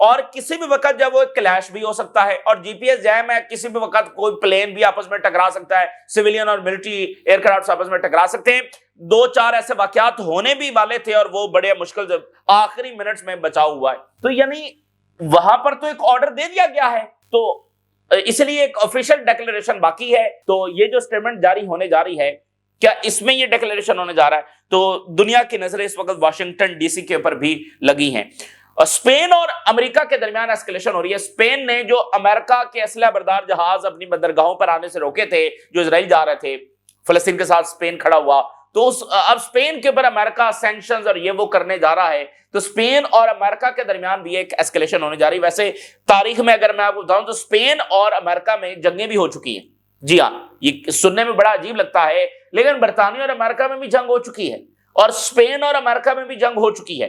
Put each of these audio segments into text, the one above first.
اور کسی بھی وقت جب وہ کلیش بھی ہو سکتا ہے اور جی پی ایس جیم ہے, کسی بھی وقت کوئی پلین بھی آپس میں ٹکرا سکتا ہے, سویلین اور ملٹری ایئر کرافٹ آپس میں ٹکرا سکتے ہیں. 2-4 ایسے واقعات ہونے بھی والے تھے اور وہ بڑے مشکل سے آخری منٹس میں بچاؤ ہوا ہے. تو یعنی وہاں پر تو ایک آرڈر دے دیا گیا ہے, تو اس لیے ایک آفیشیل ڈیکلیریشن باقی ہے. تو یہ جو سٹیٹمنٹ جاری ہونے جا رہی ہے, کیا اس میں یہ ڈیکلیریشن ہونے جا رہا ہے؟ تو دنیا کی نظریں اس وقت واشنگٹن ڈی سی کے اوپر بھی لگی ہیں. اسپین اور امریکہ کے درمیان ایسکیلیشن ہو رہی ہے. اسپین نے جو امریکہ کے اسلحہ بردار جہاز اپنی بندرگاہوں پر آنے سے روکے تھے, جو اسرائیل جا رہے تھے, فلسطین کے ساتھ اسپین کھڑا ہوا, تو اب اسپین کے اوپر امریکہ سینکشنز اور یہ وہ کرنے جا رہا ہے. تو اسپین اور امریکہ کے درمیان بھی ایک ایسکیلیشن ہونے جا رہی ہے. ویسے تاریخ میں اگر میں آپ کو بتاؤں تو اسپین اور امریکہ میں جنگیں بھی ہو چکی ہیں. جی ہاں, یہ سننے میں بڑا عجیب لگتا ہے, لیکن برطانیہ اور امریکہ میں بھی جنگ ہو چکی ہے اور اسپین اور امریکہ میں بھی جنگ ہو چکی ہے.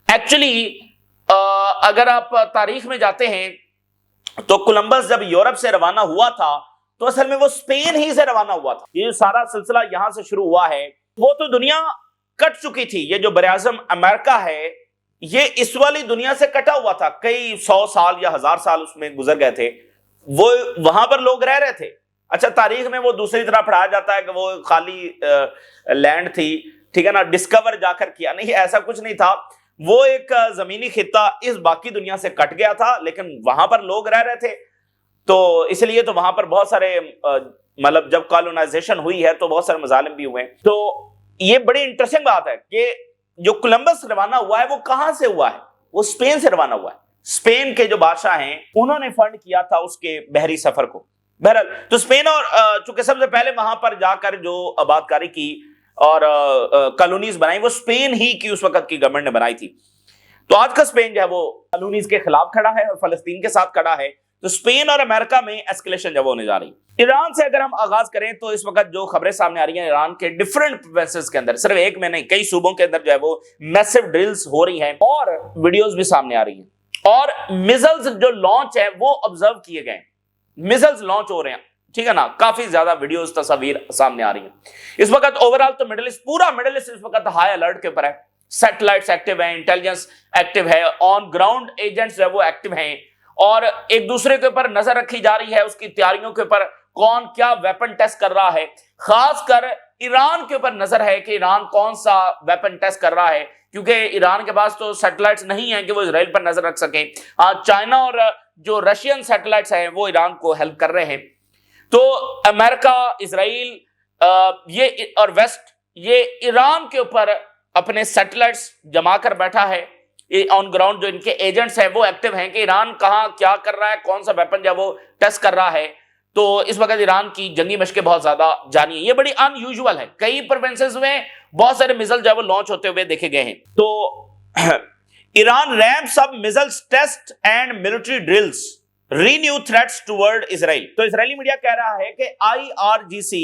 ایکچولی اگر آپ تاریخ میں جاتے ہیں تو کولمبس جب یورپ سے روانہ ہوا تھا تو اصل میں وہ اسپین ہی سے روانہ ہوا تھا. یہ سارا سلسلہ یہاں سے شروع ہوا ہے. وہ تو دنیا کٹ چکی تھی. یہ جو براعظم امریکہ ہے یہ اس والی دنیا سے کٹا ہوا تھا. کئی 100 سال یا 1000 سال اس میں گزر گئے تھے. وہ وہاں پر لوگ رہ رہے تھے. اچھا, تاریخ میں وہ دوسری طرح پڑھایا جاتا ہے کہ وہ خالی لینڈ تھی, ٹھیک ہے نا, ڈسکور جا کر کیا. نہیں, ایسا کچھ نہیں تھا. وہ ایک زمینی خطہ اس باقی دنیا سے کٹ گیا تھا, لیکن وہاں پر لوگ رہ رہے تھے. تو اس لیے تو وہاں پر بہت سارے مطلب جب کالونائزیشن ہوئی ہے تو بہت سارے مظالم بھی ہوئے. تو یہ بڑی انٹرسٹنگ بات ہے کہ جو کولمبس روانہ ہوا ہے وہ کہاں سے ہوا ہے؟ وہ اسپین سے روانہ ہوا ہے. اسپین کے جو بادشاہ ہیں انہوں نے فنڈ کیا تھا اس کے بحری سفر کو. بہرحال تو اسپین اور چونکہ سب سے پہلے وہاں پر جا کر جو آباد کاری کی اور کالونیز بنائی وہ اسپین ہی کی اس وقت کی گورنمنٹ نے بنائی تھی. تو آج کا اسپین جو ہے وہ کالونیز کے خلاف کھڑا ہے اور فلسطین کے ساتھ کھڑا ہے. تو اسپین اور امریکہ میں ایسکیلیشن جب ہونے جا رہی. ایران سے اگر ہم آغاز کریں تو اس وقت جو خبریں سامنے آ رہی ہیں ایران کے ڈیفرنٹ پروونسز کے اندر, صرف ایک میں نہیں کئی صوبوں کے اندر جو ہے وہ میسو ڈرلز ہو رہی ہیں اور ویڈیوز بھی سامنے آ رہی ہیں. اور میزلز جو لانچ ہے وہ آبزرو کیے گئے, میزلز لانچ ہو رہے ہیں, ٹھیک ہے نا. کافی زیادہ ویڈیوز تصاویر سامنے آ رہی ہیں. اس وقت اوورال تو مڈل ایسٹ, پورا مڈل ایسٹ اس وقت ہائی الرٹ کے اوپر ہے. سیٹلائٹس ایکٹیو ہیں, انٹیلیجنس ایکٹیو ہے, آن گراؤنڈ ایجنٹس جو ہے وہ ایکٹیو ہیں, اور ایک دوسرے کے اوپر نظر رکھی جا رہی ہے اس کی تیاریوں کے اوپر, کون کیا ویپن ٹیسٹ کر رہا ہے. خاص کر ایران کے اوپر نظر ہے کہ ایران کون سا ویپن ٹیسٹ کر رہا ہے, کیونکہ ایران کے پاس تو سیٹلائٹس نہیں ہیں کہ وہ اسرائیل پر نظر رکھ سکیں. چائنا اور جو رشین سیٹلائٹس ہیں وہ ایران کو ہیلپ کر رہے ہیں. تو امریکہ, اسرائیل یہ اور ویسٹ یہ ایران کے اوپر اپنے سیٹلائٹس جما کر بیٹھا ہے. یہ آن گراؤنڈ جو ان کے ایجنٹس ہیں وہ ایکٹیو ہیں کہ ایران کہاں کیا کر رہا ہے, کون سا ویپن جو ہے وہ ٹیسٹ کر رہا ہے. تو اس وقت ایران کی جنگی مشقیں بہت زیادہ جاری ہیں. یہ بڑی ان یوزول ہے. کئی پروونسز میں بہت سارے میزل جو ہے وہ لانچ ہوتے ہوئے دیکھے گئے ہیں. تو Iran ramps up missiles test and military drills, renew threats toward Israel. تو اسرائیلی میڈیا کہہ رہا ہے کہ IRGC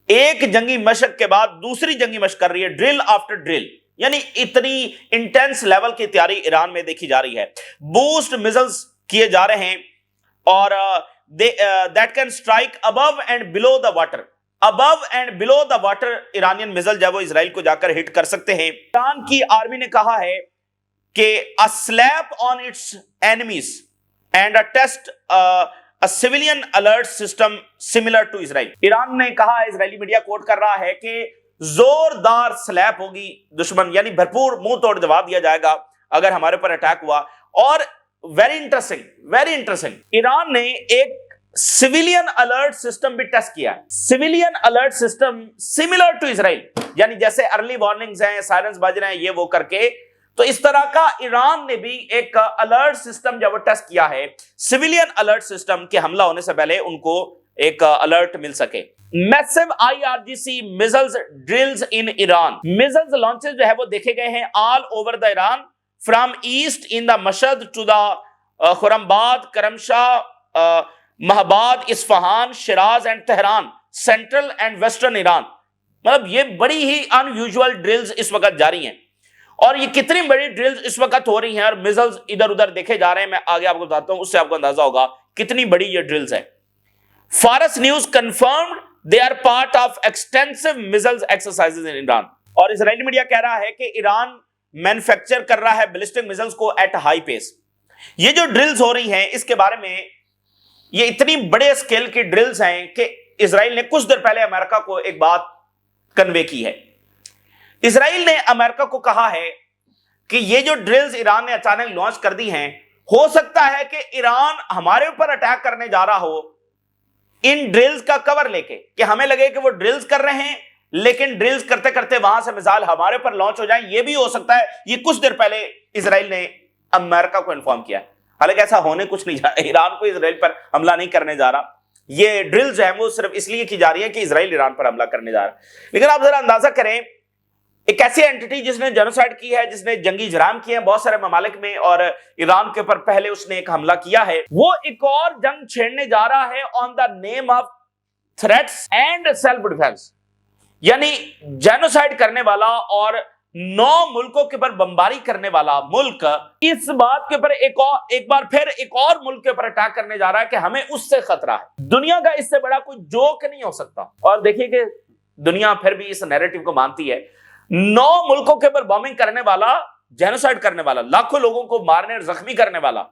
ایک جنگی مشق کے بعد دوسری جنگی مشق کر رہی ہے, ڈرل آفٹر ڈرل. یعنی اتنی انٹینس لیول کی تیاری ایران میں دیکھی جا رہی ہے. بوسٹ میزلز کیے جا رہے ہیں اور that can strike above and below the water. above and below the water Iranian missile جو ہے وہ اسرائیل کو جا کر ہٹ کر سکتے ہیں. ایران کی آرمی نے کہا ہے کہ a slap on its enemies and a test a civilian alert system similar to Israel. Iran نے کہا ہے, اسرائیلی میڈیا کوٹ کر رہا ہے کہ زوردار سلیپ ہوگی دشمن, یعنی بھرپور منہ توڑ جواب دیا جائے گا اگر ہمارے پر اٹیک ہوا. اور ویری انٹرسٹنگ ایران نے ایک سیویلین الرٹ سسٹم بھی ٹیسٹ کیا ہے. Civilian alert system similar to Israel, یعنی جیسے ارلی وارننگز ہیں, سائرنز بج رہے ہیں, یہ وہ کر کے. تو اس طرح کا ایران نے بھی ایک الرٹ سسٹم جو وہ ٹیسٹ کیا ہے, سیویلین الرٹ سسٹم کے حملہ ہونے سے پہلے ان کو ایک الرٹ مل سکے. میسو IRGC missiles drills in Iran. Missiles launches جو ہے وہ دیکھے گئے ہیں all over the Iran, from east in the Mashhad to the Khorramabad, Kermanshah, Mahabad, Isfahan, Shiraz and Tehran, central and western Iran. مطلب یہ بڑی ہی ان یوزول ڈرلز اس وقت جاری ہیں. اور یہ کتنی بڑی ڈرلز اس وقت ہو رہی ہیں اور میزلز ادھر ادھر دیکھے جا رہے ہیں. میں آگے آپ کو بتاتا ہوں, اس سے آپ کو اندازہ ہوگا کتنی بڑی یہ ڈرلز ہے. فارس news confirmed they are part of extensive missiles exercises in Iran. اور اسرائیلی میڈیا کہہ رہا ہے کہ ایران مینوفیکچر کر رہا ہے بیلسٹک میزلز کو ایٹ ہائی پیس. یہ جو ڈرلز ہو رہی ہیں اس کے بارے میں یہ اتنی بڑے اسکیل کی ڈرلز ہیں کہ اسرائیل نے کچھ دیر پہلے امریکہ کو ایک بات کنوے کی ہے. اسرائیل نے امریکہ کو کہا ہے کہ یہ جو ڈرلز ایران نے اچانک لانچ کر دی ہیں، ہو سکتا ہے کہ ایران ہمارے اوپر اٹیک کرنے جا رہا ہو ان ڈرلز کا کور لے کے، کہ ہمیں لگے کہ وہ ڈرلز کر رہے ہیں لیکن ڈرلز کرتے کرتے وہاں سے میزائل ہمارے اوپر لانچ ہو جائیں. یہ بھی ہو سکتا ہے. یہ کچھ دیر پہلے اسرائیل نے امریکہ کو انفارم کیا. حالانکہ ایسا ہونے کچھ نہیں جا رہا، ایران کو اسرائیل پر حملہ نہیں کرنے جا رہا. یہ ڈرل جو ہے وہ صرف اس لیے کی جا رہی ہے کہ اسرائیل ایران پر حملہ کرنے جا رہا ہے. لیکن آپ ذرا اندازہ کریں، ایک ایسی اینٹی جس نے جینوسائیڈ کی ہے، جس نے جنگی جرائم کیے ہیں بہت سارے ممالک میں، اور ایران کے اوپر پہلے اس نے ایک حملہ کیا ہے، وہ ایک اور جنگ چھیڑنے جا رہا ہے on the name of threats and self defence. یعنی جینوسائیڈ کرنے والا اور 9 ملکوں کے اوپر بمباری کرنے والا ملک اس بات کے اوپر ایک بار پھر ایک اور ملک کے اوپر اٹیک کرنے جا رہا ہے کہ ہمیں اس سے خطرہ ہے. دنیا کا اس سے بڑا کوئی جوک نہیں ہو سکتا. اور دیکھیے کہ دنیا پھر بھی اس نیریٹو کو مانتی ہے. 9 ملکوں کے اوپر بامبنگ کرنے والا، جینوسائیڈ کرنے والا، لاکھوں لوگوں کو مارنے اور زخمی کرنے والا،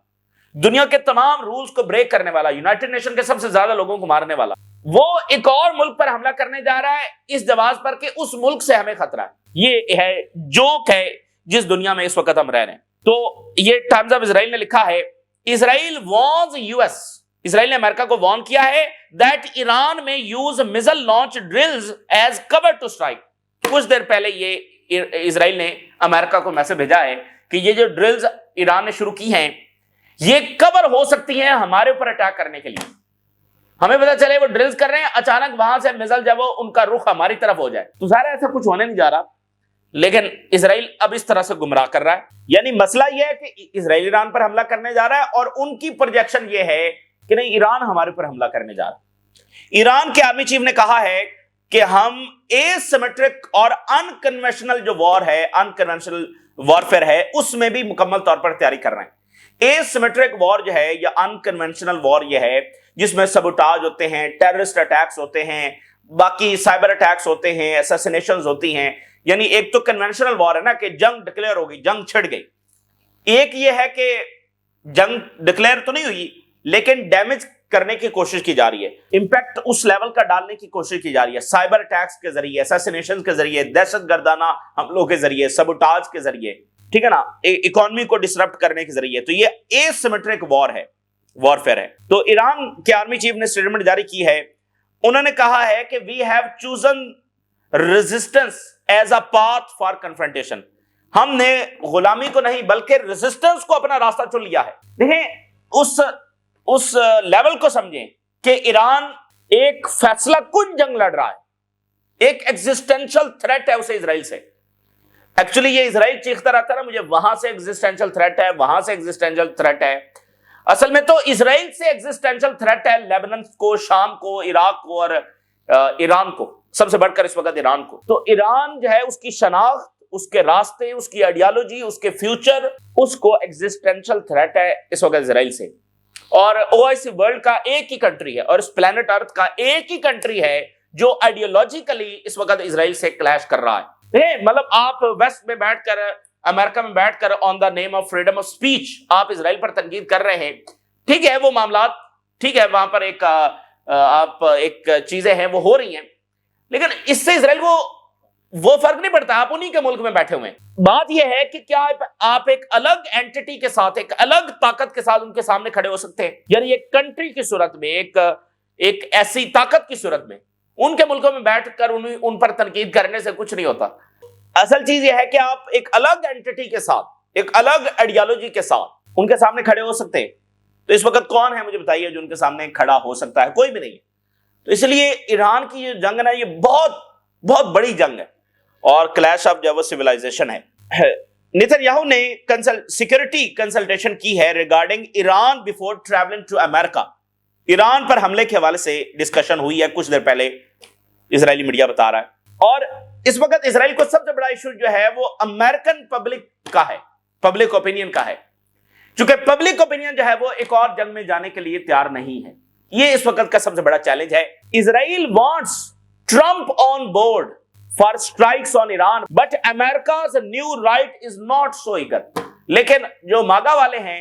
دنیا کے تمام رولز کو بریک کرنے والا، یونائٹڈ نیشن کے سب سے زیادہ لوگوں کو مارنے والا، وہ ایک اور ملک پر حملہ کرنے جا رہا ہے اس جواز پر کہ اس ملک سے ہمیں خطرہ ہے. یہ ہے جوک ہے جس دنیا میں اس وقت ہم رہ رہے ہیں. تو یہ ٹائمز آف اسرائیل نے لکھا ہے، اسرائیل وارنز US، اسرائیل نے امریکہ کو وارن کیا ہے that Iran may use missile launch drills as cover to strike. کچھ دیر پہلے یہ اسرائیل نے امریکہ کو میسج بھیجا ہے کہ یہ جو ڈرلز ایران نے شروع کی ہیں یہ کور ہو سکتی ہیں ہمارے اوپر اٹیک کرنے کے لیے. ہمیں پتا چلے وہ ڈرلز کر رہے ہیں، اچانک وہاں سے میزائل جب وہ ان کا رخ ہماری طرف ہو جائے. تو ظاہر ایسا کچھ ہونے نہیں جا رہا، لیکن اسرائیل اب اس طرح سے گمراہ کر رہا ہے. یعنی مسئلہ یہ ہے کہ اسرائیل ایران پر حملہ کرنے جا رہا ہے اور ان کی پروجیکشن یہ ہے کہ نہیں، ایران ہمارے پر حملہ کرنے جا رہا ہے. ایران کے آرمی چیف نے کہا ہے کہ ہم ایسیمیٹرک اور انکنونشنل جو وار ہے، انکنونشنل وارفیئر ہے، اس میں بھی مکمل طور پر تیاری کر رہے ہیں. ایسیمیٹرک وار جو ہے یا انکنونشنل وار یہ ہے جس میں سبوٹاج ہوتے ہیں، ٹیررسٹ اٹیکس ہوتے ہیں، باقی سائبر اٹیکس ہوتے ہیں، اساسینیشنز ہوتی ہیں. یعنی ایک تو کنونشنل وار ہے نا کہ جنگ ڈکلیئر ہو گئی، جنگ چھڑ گئی. ایک یہ ہے کہ جنگ ڈکلیئر تو نہیں ہوئی لیکن ڈیمیج کرنے کی کوشش کی جا رہی ہے، امپیکٹ اس لیول کا ڈالنے کی کوشش کی جا رہی ہے، سائبر اٹیکس کے ذریعے، اساسینیشن کے ذریعے، دہشت گردانہ حملوں کے ذریعے، سبوٹاج کے ذریعے، ٹھیک ہے نا، اکانومی کو ڈسرپٹ کرنے کے ذریعے. تو یہ ایسیمیٹرک وار ہے، وارفیئر ہے. تو ایران کے آرمی چیف نے اسٹیٹمنٹ جاری کی ہے. انہوں نے کہا ہے کہ we have chosen resistance as a path for confrontation. ہم نے غلامی کو نہیں بلکہ ریزسٹنس کو اپنا راستہ چن لیا ہے. دیکھیں اس لیول کو سمجھیں کہ ایران ایک فیصلہ کن جنگ لڑ رہا ہے، ایک ایگزسٹینشل تھریٹ ہے اسے اسرائیل سے. ایکچولی یہ اسرائیل چیختا رہتا ہے نا، مجھے وہاں سے ایگزسٹینشل تھریٹ ہے، وہاں سے ایگزسٹینشل تھریٹ ہے. اصل میں تو اسرائیل سے ایگزسٹینشل تھریٹ ہے لیبنان کو، شام کو، عراق کو اور ایران کو، سب سے بڑھ کر اس وقت ایران کو. تو ایران جو ہے اس کی شناخت، اس کے راستے، اس کی آئیڈیالوجی، اس کے فیوچر، اس کو ایگزسٹینشل تھریٹ ہے اس وقت اسرائیل سے. اور OIC ورلڈ کا ایک ہی کنٹری ہے اور اس پلانٹ ارتھ کا ایک ہی کنٹری ہے جو آئیڈیالوجیکلی اس وقت اسرائیل سے کلیش کر رہا ہے. مطلب آپ ویسٹ میں بیٹھ کر، امریکہ میں بیٹھ کر on the name of freedom of speech آپ اسرائیل پر تنقید کر رہے ہیں. ٹھیک ہے، وہ معاملات ٹھیک ہے، وہاں پر ایک چیزیں ہیں وہ ہو رہی ہیں، لیکن اس سے اسرائیل وہ فرق نہیں پڑتا. آپ انہی کے ملک میں بیٹھے ہوئے ہیں. بات یہ ہے کہ کیا آپ ایک الگ اینٹی کے ساتھ، ایک الگ طاقت کے ساتھ ان کے سامنے کھڑے ہو سکتے ہیں؟ یعنی ایک کنٹری کی صورت میں، ایک ایسی طاقت کی صورت میں ان کے ملکوں میں بیٹھ کر ان پر تنقید کرنے سے کچھ نہیں ہوتا. اصل چیز یہ ہے کہ آپ ایک الگ اینٹی کے ساتھ، ایک الگ آئیڈیالوجی کے ساتھ ان کے سامنے کھڑے ہو سکتے ہیں. تو اس وقت کون ہے مجھے بتائیے جو ان کے سامنے کھڑا ہو سکتا ہے؟ کوئی بھی نہیں ہے. تو اس لیے ایران کی یہ جنگ ہے، یہ بہت بہت بڑی جنگ ہے اور کلیش آف جو سویلائزیشن ہے. نیتن یاہو نے سیکورٹی کنسلٹیشن کی ہے regarding Iran before travelling to America. Iran پر حملے کے حوالے سے ڈسکشن ہوئی ہے کچھ دیر پہلے، اسرائیلی میڈیا بتا رہا ہے. اور اس وقت اسرائیل کو سب سے بڑا ایشو جو ہے وہ امریکن پبلک کا ہے، پبلک اوپینین کا ہے. چونکہ پبلک اوپینین جو ہے وہ ایک اور جنگ میں جانے کے لیے تیار نہیں ہے. یہ اس وقت کا سب سے بڑا چیلنج ہے. Israel wants Trump on board for strikes on Iran but America's new right is not so eager. لیکن جو ماگا والے ہیں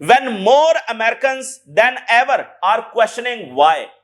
when more Americans than ever are questioning why।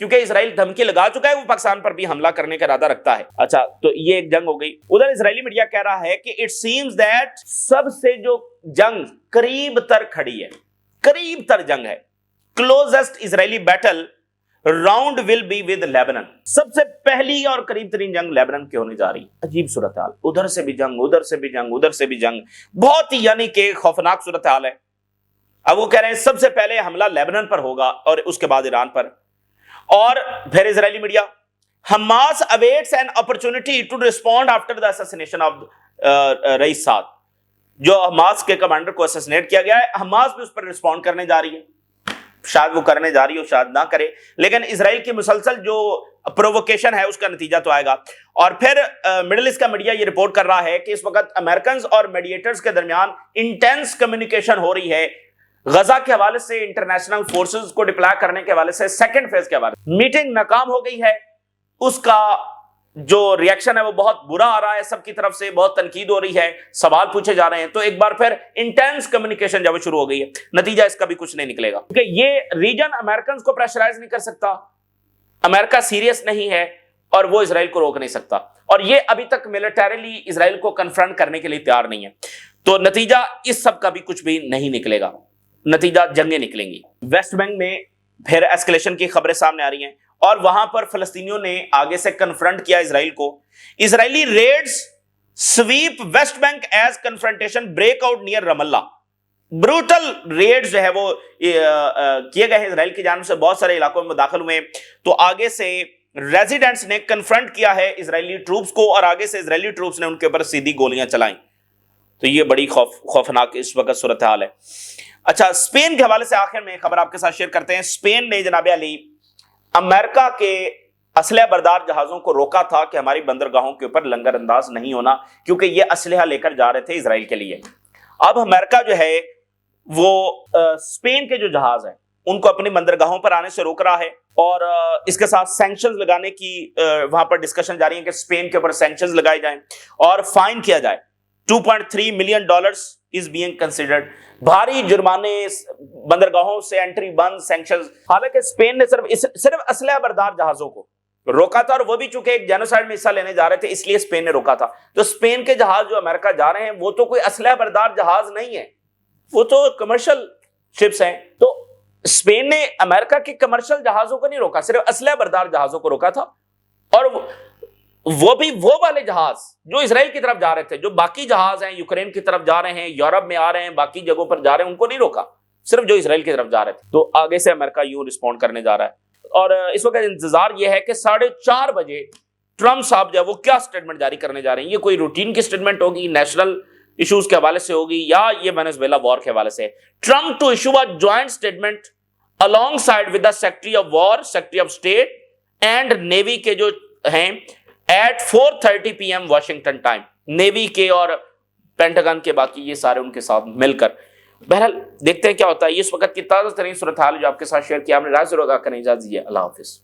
کیونکہ اسرائیل دھمکی لگا چکا ہے وہ پاکستان پر بھی حملہ کرنے کا ارادہ رکھتا ہے۔ اچھا تو یہ ایک جنگ ہو گئی۔ ادھر اسرائیلی میڈیا کہہ رہا ہے کہ اٹ سیمز دیٹ سب سے جو جنگ قریب تر کھڑی ہے، قریب تر جنگ ہے، closest Israeli battle round will be with Lebanon, سب سے پہلی اور قریب ترین جنگ لیبنان کی ہونے جا رہی ہے۔ عجیب صورتحال، ادھر سے بھی جنگ، ادھر سے بھی جنگ، ادھر سے بھی جنگ، بہت ہی یعنی کہ خوفناک صورتحال ہے۔ اب وہ کہہ رہے ہیں سب سے پہلے حملہ لیبنان پر ہوگا اور اس کے بعد ایران پر۔ اور پھر Israeli media, Hamas awaits an opportunity to respond after the assassination of Raed Saad, جو حماس کے کمانڈر کو اساسینیٹ کیا گیا ہے، حماس بھی اس پر ریسپونڈ کرنے جا رہی ہے، شاید وہ کرنے جا رہی ہو شاید نہ کرے، لیکن اسرائیل کی مسلسل جو پرووکیشن ہے اس کا نتیجہ تو آئے گا۔ اور پھر مڈل ایسٹ کا میڈیا یہ رپورٹ کر رہا ہے کہ اس وقت امریکنز اور میڈیٹرز کے درمیان انٹینس کمیونیکیشن ہو رہی ہے غزہ کے حوالے سے، انٹرنیشنل فورسز کو ڈپلائے کرنے کے حوالے سے، سیکنڈ فیز کے حوالے سے۔ میٹنگ ناکام ہو گئی ہے، اس کا جو ریاکشن ہے وہ بہت برا آ رہا ہے، سب کی طرف سے بہت تنقید ہو رہی ہے، سوال پوچھے جا رہے ہیں۔ تو ایک بار پھر انٹینس کمیونیکیشن جب شروع ہو گئی ہے، نتیجہ اس کا بھی کچھ نہیں نکلے گا، کیونکہ یہ ریجن امریکنز کو پریشرائز نہیں کر سکتا، امریکہ سیریس نہیں ہے اور وہ اسرائیل کو روک نہیں سکتا، اور یہ ابھی تک ملٹریلی اسرائیل کو کنفرنٹ کرنے کے لیے تیار نہیں ہے۔ تو نتیجہ اس سب کا بھی کچھ بھی نہیں نکلے گا، نتیجہ جنگیں نکلیں گی۔ ویسٹ بینک میں پھر ایسکلیشن کی خبریں سامنے آ رہی ہیں، اور وہاں پر فلسطینیوں نے آگے سے کنفرنٹ کیا اسرائیل کو۔ Israeli raids sweep West Bank as confrontation break out near Ramallah اللہ، بروٹل ریڈز جو ہے وہ کیے گئے ہیں اسرائیل کی جانب سے، بہت سارے علاقوں میں داخل ہوئے، تو آگے سے ریزیڈنٹس نے کنفرنٹ کیا ہے اسرائیلی ٹروپس کو، اور آگے سے اسرائیلی ٹروپس نے ان کے اوپر سیدھی گولیاں چلائیں۔ تو یہ بڑی خوفناک اس وقت صورتحال ہے۔ اچھا، اسپین کے حوالے سے آخر میں خبر آپ کے ساتھ شیئر کرتے ہیں۔ اسپین نے جناب علی امریکہ کے اسلحہ بردار جہازوں کو روکا تھا کہ ہماری بندرگاہوں کے اوپر لنگر انداز نہیں ہونا، کیونکہ یہ اسلحہ لے کر جا رہے تھے اسرائیل کے لیے۔ اب امریکہ جو ہے وہ اسپین کے جو جہاز ہیں ان کو اپنی بندرگاہوں پر آنے سے روک رہا ہے، اور اس کے ساتھ سینکشنز لگانے کی وہاں پر ڈسکشن جاری ہے کہ اسپین کے اوپر سینکشنز لگائے جائیں اور فائن کیا جائے۔ $2.3 ملین از بینگ کنسیڈرڈ، بھاری جرمانے، بندرگاہوں سے انٹری بند، سینکشنز۔ حالانکہ اسپین نے صرف اسلحہ بردار جہازوں کو روکا تھا، اور وہ بھی چونکہ ایک جینوسائیڈ میں حصہ لینے جا رہے تھے اس لیے اسپین نے روکا تھا۔ تو اسپین کے جہاز جو امریکہ جا رہے ہیں وہ تو کوئی اسلحہ بردار جہاز نہیں ہے، وہ تو کمرشل شپس ہیں۔ تو اسپین نے امریکہ کے کمرشل جہازوں کو نہیں روکا، صرف اسلحہ بردار جہازوں کو روکا تھا، اور وہ بھی وہ والے جہاز جو اسرائیل کی طرف جا رہے تھے۔ جو باقی جہاز ہیں یوکرین کی طرف جا رہے ہیں، یورپ میں آ رہے ہیں، باقی جگہوں پر جا رہے ہیں، ان کو نہیں روکا، صرف جو اسرائیل کی طرف جا رہے تھے۔ تو آگے سے امریکہ یوں رسپونڈ کرنے جا رہا ہے، اور اس وقت انتظار یہ ہے کہ 4:30 بجے ٹرمپ صاحب جو ہے وہ کیا سٹیٹمنٹ جاری کرنے جا رہے ہیں۔ یہ کوئی روٹین کی سٹیٹمنٹ ہوگی، نیشنل ایشوز کے حوالے سے ہوگی، یا یہ وینزویلا وار کے حوالے سے۔ Trump to issue a joint statement along side with the Secretary of War, Secretary of State and Navy کے جو ہیں at 4:30 PM Washington time, navy کے اور پینٹاگن کے باقی یہ سارے ان کے ساتھ مل کر۔ بہرحال دیکھتے ہیں کیا ہوتا ہے۔ یہ اس وقت کی تازہ ترین صورتحال جو آپ کے ساتھ شیئر کیا، ہم نے رائے ضرور آگاہ کریں۔ اجازت دیجیے، اللہ حافظ۔